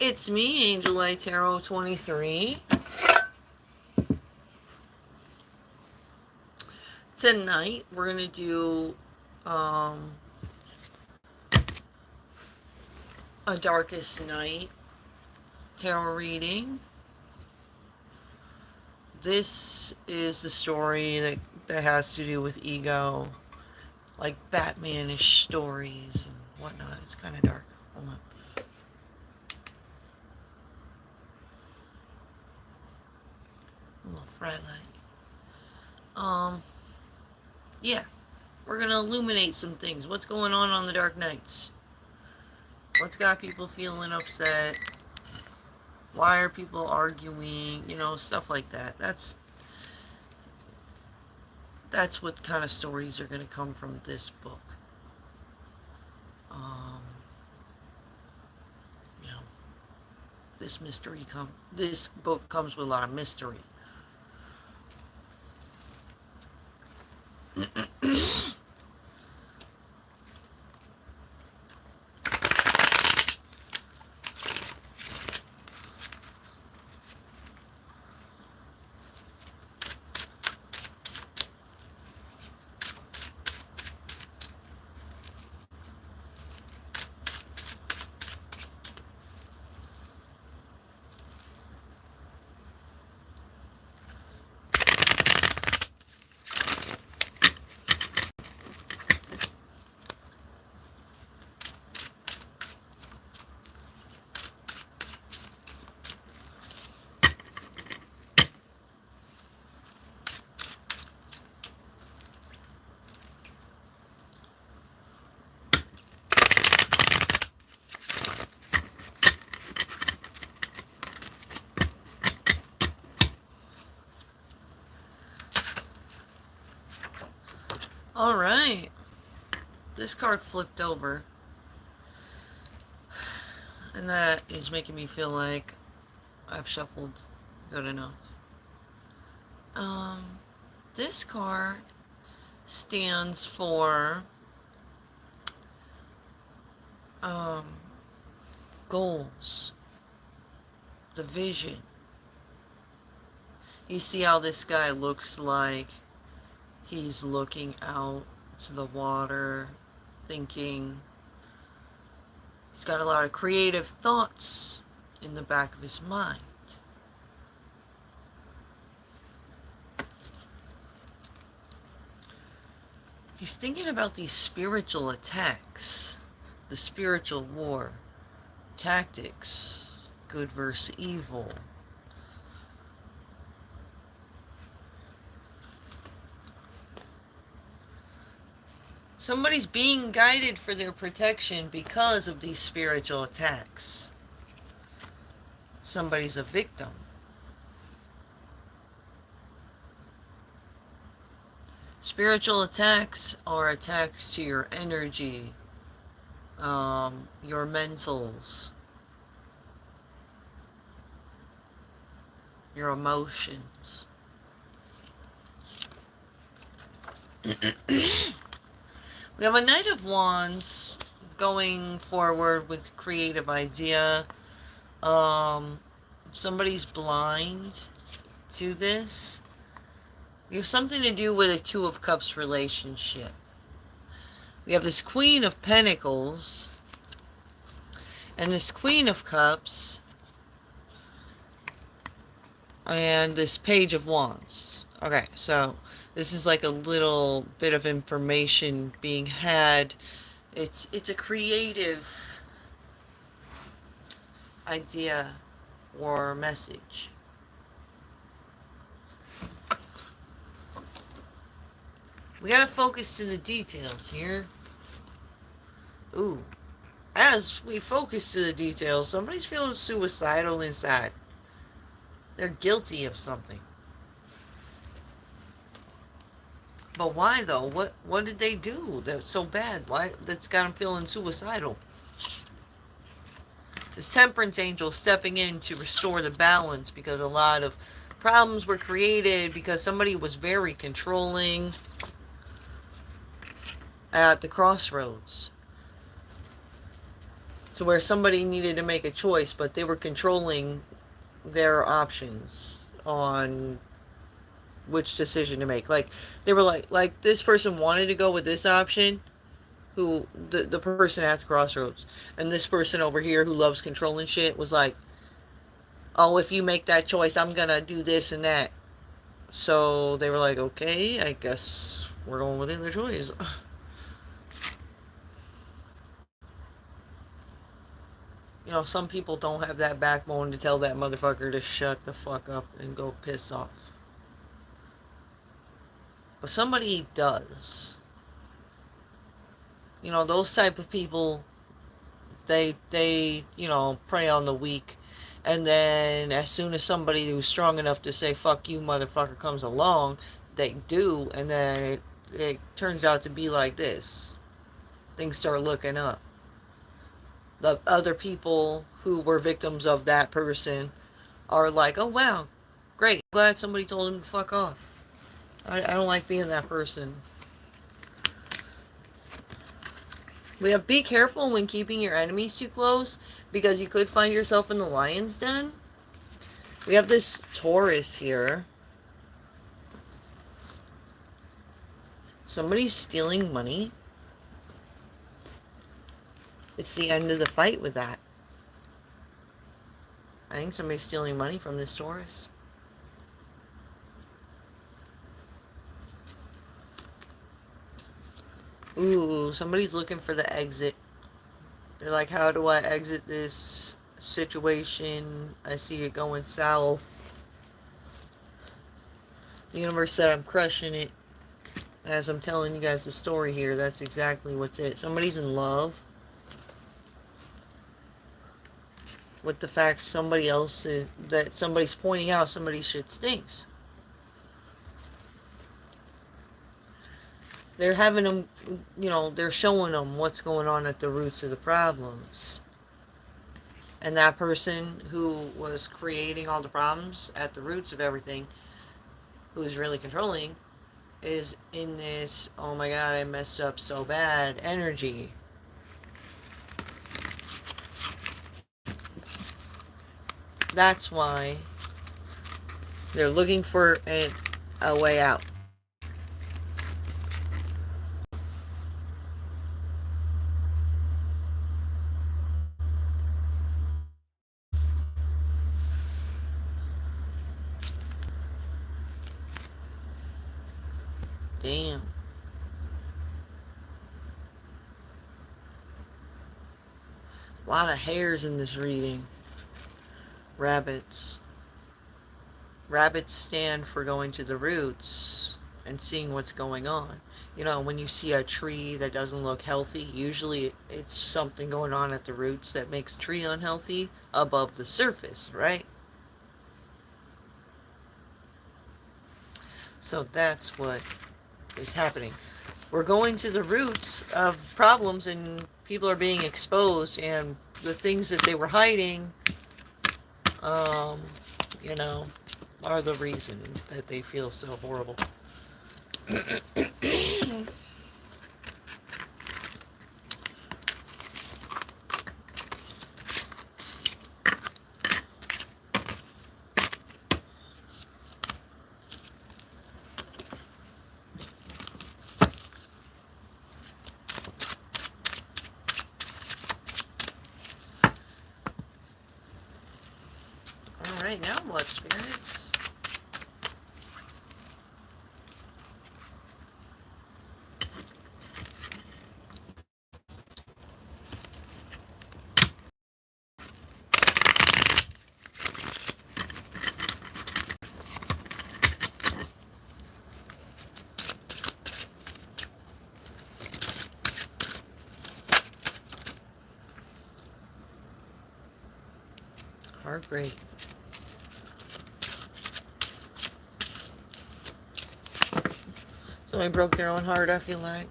It's me, Angel Light Tarot 23. Tonight we're gonna do um, a Darkest Night tarot reading. This is the story that has to do with ego, like Batmanish stories and whatnot. It's kind of dark. Hold on. A little bright light. Yeah, we're gonna illuminate some things. What's going on the Dark Nights? What's got people feeling upset? Why are people arguing? Stuff like that. That's what kind of stories are going to come from this book. Um, you know, this book comes with a lot of mystery. All right. This card flipped over, and that is making me feel like I've shuffled good enough. Um, this card stands for um, goals, the vision. You see how this guy looks like he's looking out to the water, thinking. He's got a lot of creative thoughts in the back of his mind. He's thinking about these spiritual attacks, the spiritual war, tactics, good versus evil. Somebody's being guided for their protection because of these spiritual attacks. Somebody's a victim. Spiritual attacks are attacks to your energy, your mentals, your emotions. We have a Knight of Wands going forward with creative idea. Somebody's blind to this. We have something to do with a Two of Cups relationship. We have this Queen of Pentacles and this Queen of Cups and this Page of Wands. Okay, so this is like a little bit of information being had. It's a creative idea or message. We gotta focus to the details here. Ooh. As we focus to the details, somebody's feeling suicidal inside. They're guilty of something. But why though? What did they do that's so bad? Why that's got them feeling suicidal? This Temperance Angel stepping in to restore the balance because a lot of problems were created because somebody was very controlling at the crossroads. to where somebody needed to make a choice, but they were controlling their options on which decision to make. Like they were like this person wanted to go with this option, who the person at the crossroads, and this person over here who loves controlling shit was like, oh, if you make that choice, I'm gonna do this and that. So they were like, okay, I guess we're going with their choice. Some people don't have that backbone to tell that motherfucker to shut the fuck up and go piss off. But somebody does. Those type of people, they prey on the weak. And then as soon as somebody who's strong enough to say, fuck you, motherfucker, comes along, they do. And then it turns out to be like this. Things start looking up. The other people who were victims of that person are like, oh, wow, great. Glad somebody told him to fuck off. I don't like being that person. We have be careful when keeping your enemies too close, because you could find yourself in the lion's den. We have this Taurus here. Somebody's stealing money. It's the end of the fight with that. I think somebody's stealing money from this Taurus. Ooh, somebody's looking for the exit. They're like, how do I exit this situation? I see it going south. The universe said I'm crushing it. As I'm telling you guys the story here, that's exactly what's it. Somebody's in love with the fact that somebody's pointing out somebody's shit stinks. They're having them, they're showing them what's going on at the roots of the problems. And that person who was creating all the problems at the roots of everything, who's really controlling, is in this, oh my god, I messed up so bad energy. That's why they're looking for a way out. Damn. A lot of hairs in this reading. Rabbits. Rabbits stand for going to the roots and seeing what's going on. When you see a tree that doesn't look healthy, usually it's something going on at the roots that makes the tree unhealthy above the surface, right? So that's what is happening. We're going to the roots of problems, and people are being exposed, and the things that they were hiding, are the reason that they feel so horrible. Alright, now what, spirits? Heartbreak. Somebody broke their own heart, I feel like.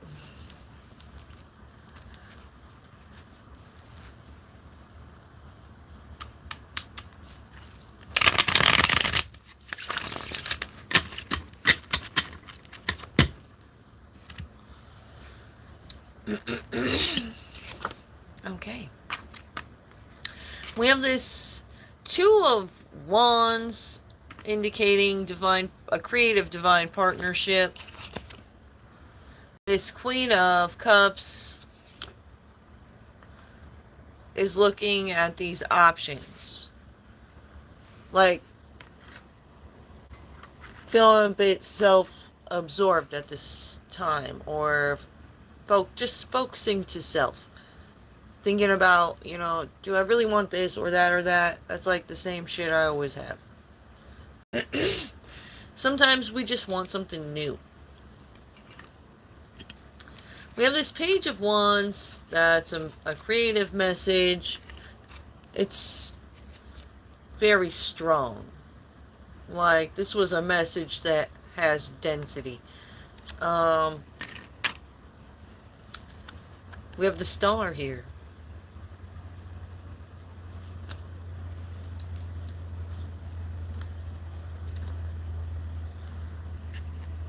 Okay. We have this Two of Wands indicating a creative divine partnership. This Queen of Cups is looking at these options. Like, feeling a bit self-absorbed at this time, or just focusing to self. Thinking about, do I really want this or that or that? That's like the same shit I always have. Sometimes we just want something new. We have this Page of Wands that's a creative message. It's very strong. Like, this was a message that has density. We have the Star here.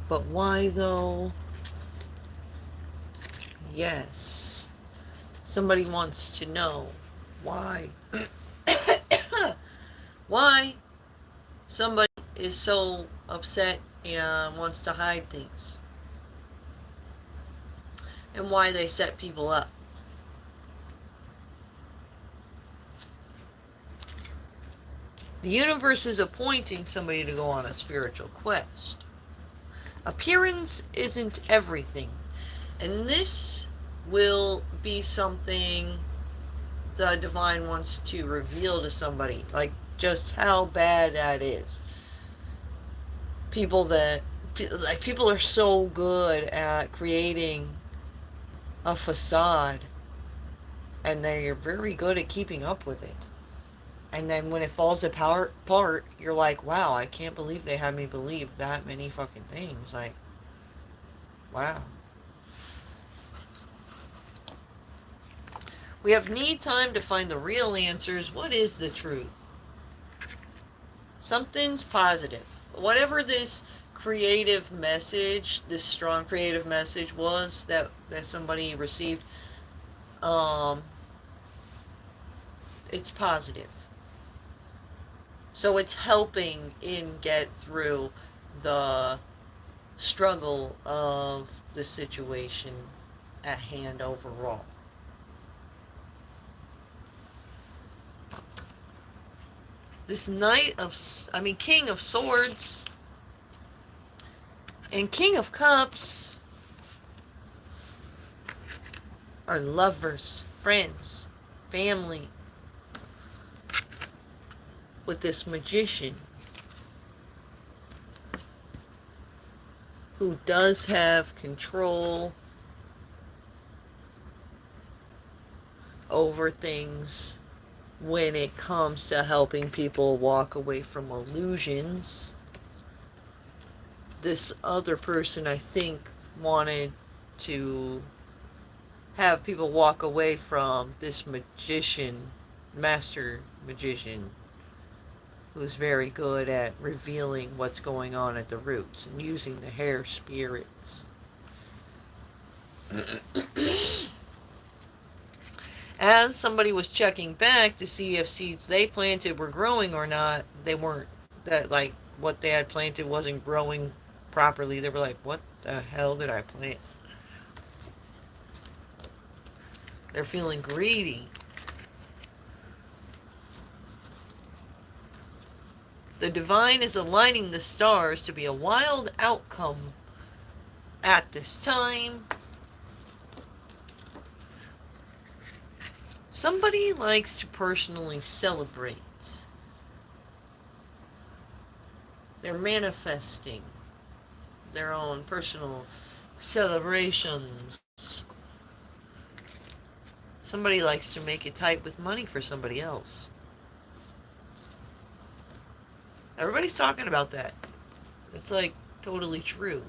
But why, though? Yes. Somebody wants to know why. Why somebody is so upset and wants to hide things. And why they set people up. The universe is appointing somebody to go on a spiritual quest. Appearance isn't everything. And this will be something the divine wants to reveal to somebody. Like, just how bad that is. People are so good at creating a facade. And they're very good at keeping up with it. And then when it falls apart, you're like, wow, I can't believe they had me believe that many fucking things. Like, wow. We have need time to find the real answers. What is the truth? Something's positive. Whatever this creative message, this strong creative message was that somebody received, it's positive. So it's helping in get through the struggle of the situation at hand overall. This King of Swords and King of Cups are lovers, friends, family. With this Magician who does have control over things when it comes to helping people walk away from illusions. This other person, I think, wanted to have people walk away from this master magician, who's very good at revealing what's going on at the roots and using the hair spirits. As somebody was checking back to see if seeds they planted were growing or not, they weren't. That, like, what they had planted wasn't growing properly. They were like, what the hell did I plant? They're feeling greedy. The divine is aligning the stars to be a wild outcome at this time. Somebody likes to personally celebrate. They're manifesting their own personal celebrations. Somebody likes to make it tight with money for somebody else. Everybody's talking about that. It's like totally true.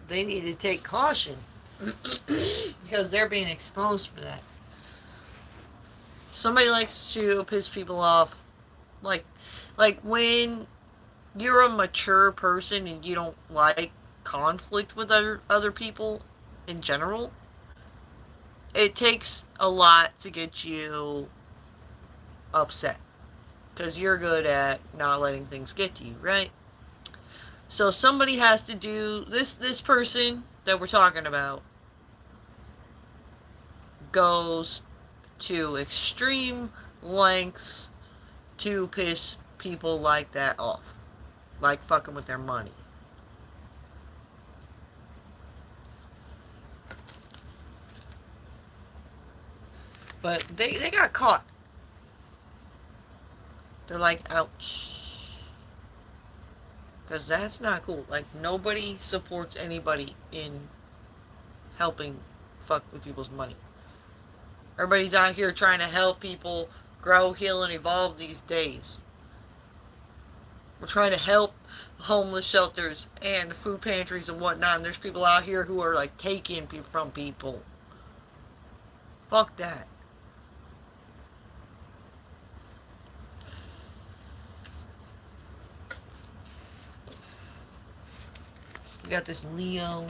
They need to take caution because they're being exposed for that. Somebody likes to piss people off, like when you're a mature person and you don't like conflict with other people in general, it takes a lot to get you upset. Because you're good at not letting things get to you, right? So somebody has to do this person that we're talking about goes to extreme lengths to piss people like that off. Like fucking with their money. But they got caught. They're like, ouch. Because that's not cool. Like, nobody supports anybody in helping fuck with people's money. Everybody's out here trying to help people grow, heal, and evolve these days. We're trying to help homeless shelters and the food pantries and whatnot. And there's people out here who are like taking from people. Fuck that. We got this Leo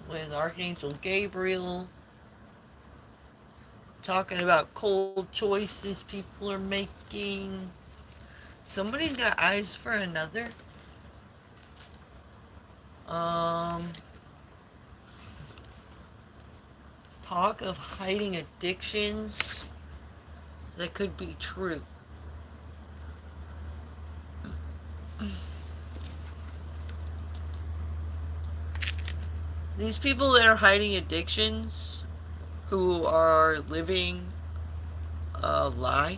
with Archangel Gabriel talking about cold choices people are making. Somebody's got eyes for another. Talk of hiding addictions that could be true. These people that are hiding addictions, who are living a lie,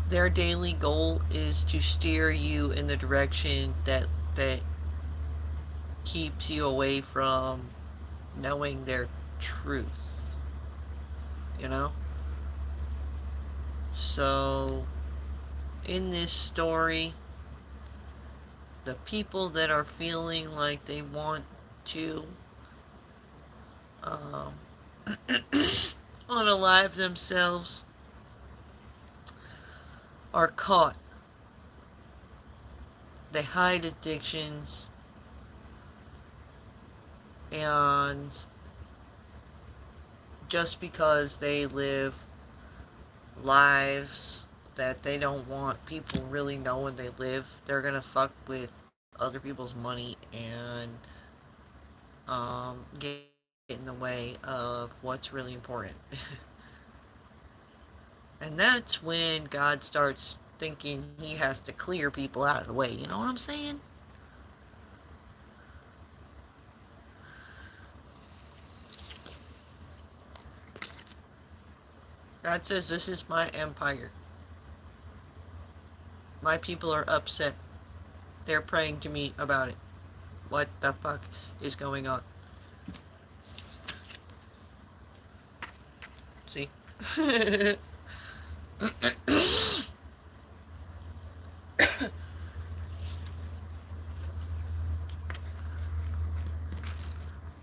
their daily goal is to steer you in the direction that keeps you away from knowing their truth. You know? So, in this story, the people that are feeling like they want to unalive themselves are caught. They hide addictions, and just because they live lives that they don't want people really knowing they live, they're gonna fuck with other people's money and get in the way of what's really important. And that's when God starts thinking he has to clear people out of the way. You know what I'm saying? God says, this is my empire. My people are upset. They're praying to me about it. What the fuck is going on? See?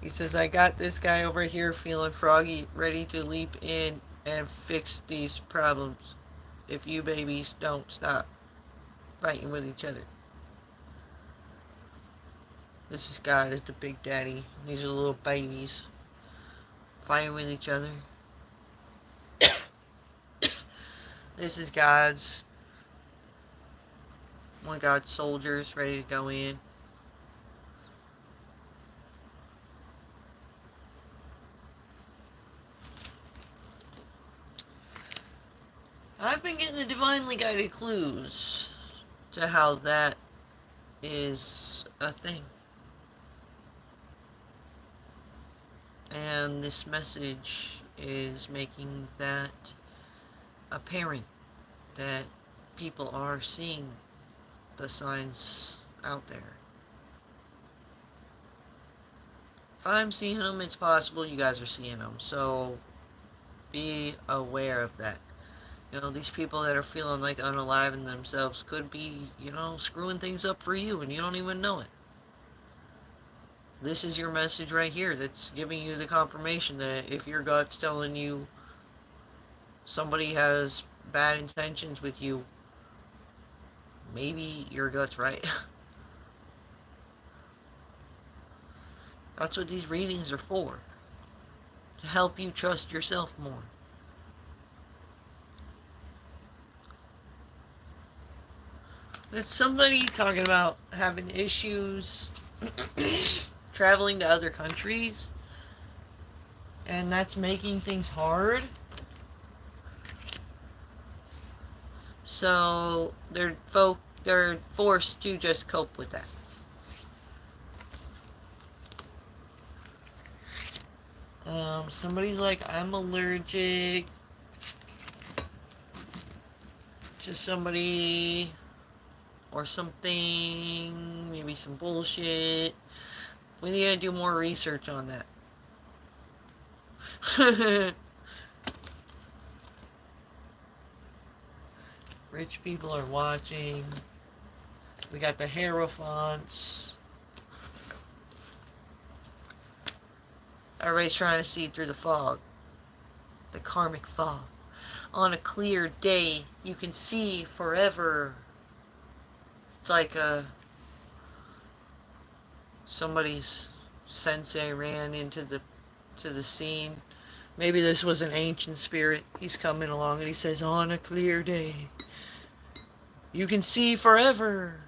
He says, I got this guy over here feeling froggy, ready to leap in and fix these problems if you babies don't stop fighting with each other. This is God as the big daddy. These are little babies fighting with each other. This is one of God's soldiers ready to go in. I've been getting the divinely guided clues to how that is a thing. And this message is making that apparent, that people are seeing the signs out there. If I'm seeing them, it's possible you guys are seeing them. So be aware of that. You know, these people that are feeling like unaliving themselves could be, screwing things up for you and you don't even know it. This is your message right here that's giving you the confirmation that if your gut's telling you somebody has bad intentions with you, maybe your gut's right. That's what these readings are for. To help you trust yourself more. It's somebody talking about having issues traveling to other countries, and that's making things hard. So they're forced to just cope with that. Somebody's like, I'm allergic to somebody or something, maybe some bullshit. We need to do more research on that. Rich people are watching. We got the Hierophants. Everybody's trying to see through the fog. The karmic fog. On a clear day, you can see forever. It's like somebody's sensei ran into the scene. Maybe this was an ancient spirit. He's coming along and he says, on a clear day, you can see forever.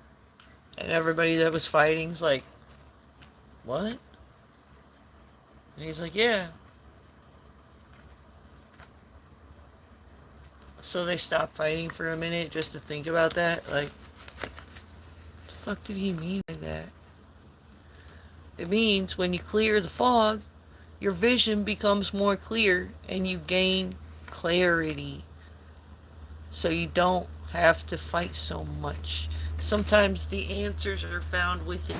And everybody that was fighting's like, what? And he's like, yeah. So they stopped fighting for a minute just to think about that. Like, the fuck did he mean by that? It means when you clear the fog, your vision becomes more clear and you gain clarity. So you don't have to fight so much. Sometimes the answers are found within.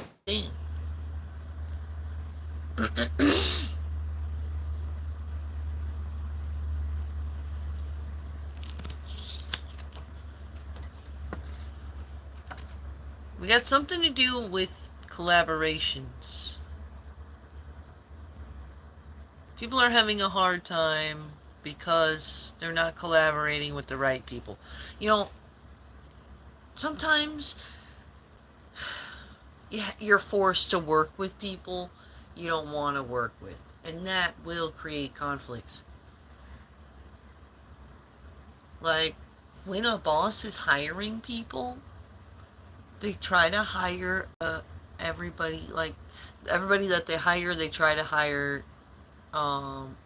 We got something to do with collaborations. People are having a hard time because they're not collaborating with the right people. You know, sometimes you're forced to work with people you don't want to work with, and that will create conflicts. Like, when a boss is hiring people, they try to hire everybody, like, everybody that they hire, they try to hire um,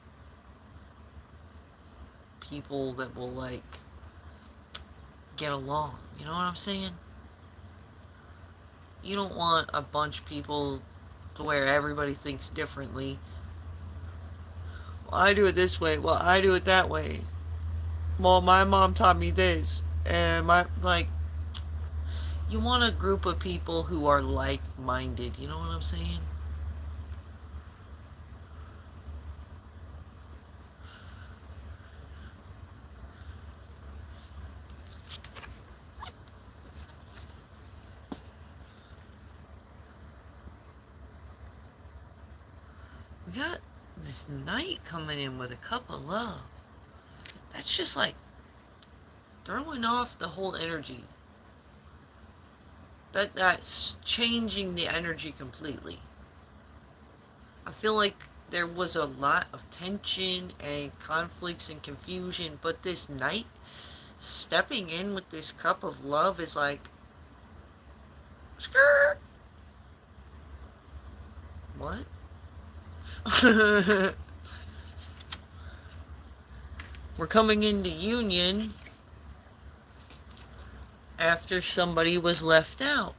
people that will, like, get along. You know what I'm saying? You don't want a bunch of people to where everybody thinks differently. Well, I do it this way. Well, I do it that way. Well, my mom taught me this. And you want a group of people who are like minded. You know what I'm saying? We got this knight coming in with a cup of love. That's just like throwing off the whole energy. That's changing the energy completely. I feel like there was a lot of tension and conflicts and confusion, but this knight stepping in with this cup of love is like, skirt. What? We're coming into union after somebody was left out.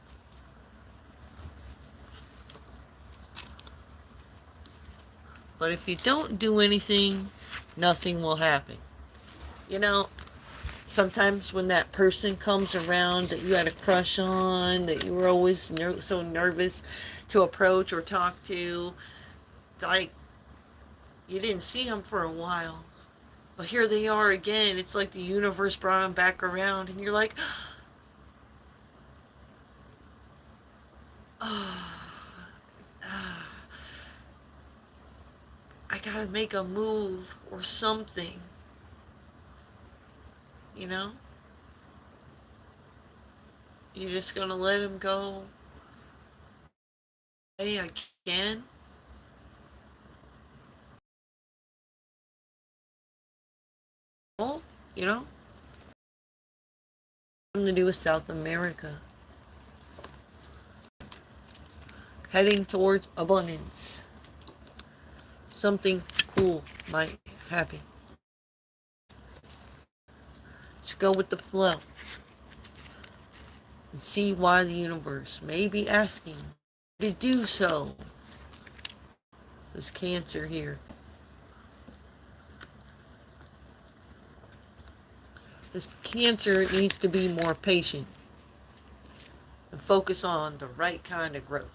But if you don't do anything, nothing will happen. You know, sometimes when that person comes around that you had a crush on, that you were always so nervous to approach or talk to, like, you didn't see them for a while. But here they are again. It's like the universe brought them back around, and you're like, oh, I gotta make a move or something. You know? You're just gonna let him go away again? Well, you know? Something to do with South America. Heading towards abundance. Something cool might happen. Just go with the flow and see why the universe may be asking to do so. This Cancer here. This Cancer needs to be more patient and focus on the right kind of growth.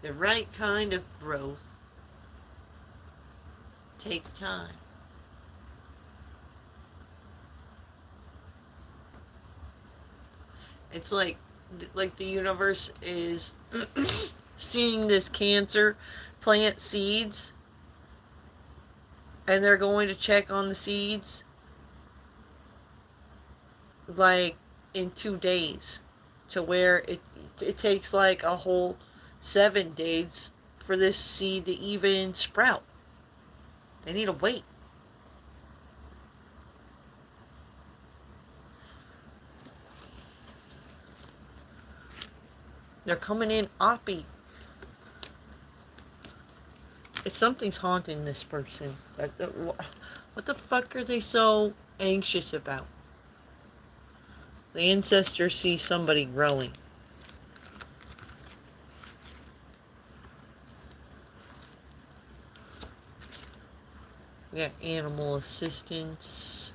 The right kind of growth takes time. It's like the universe is seeing this Cancer plant seeds, and they're going to check on the seeds like in 2 days, to where it takes like a whole 7 days for this seed to even sprout. They need to wait. They're coming in oppy. It's something's haunting this person. What the fuck are they so anxious about? The ancestors see somebody growing. We got animal assistance.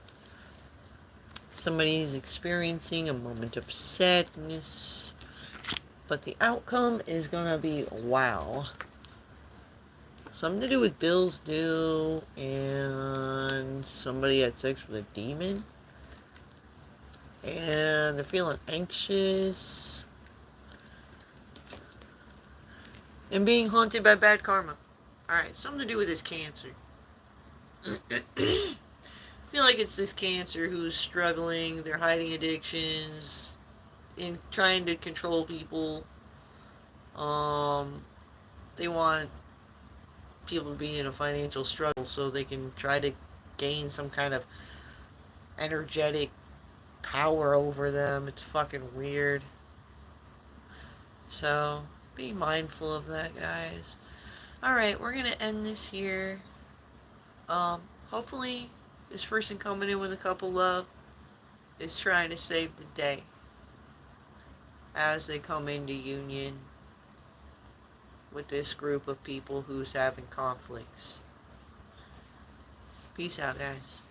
Somebody's experiencing a moment of sadness. But the outcome is gonna be wow. Something to do with bills due, and somebody had sex with a demon. And they're feeling anxious. And being haunted by bad karma. Alright, something to do with this Cancer. I feel like it's this Cancer who's struggling. They're hiding addictions, in trying to control people. They want people to be in a financial struggle so they can try to gain some kind of energetic power over them. It's fucking weird. So be mindful of that, guys. Alright, we're gonna end this here. Hopefully this person coming in with a couple love is trying to save the day as they come into union with this group of people who's having conflicts. Peace out, guys.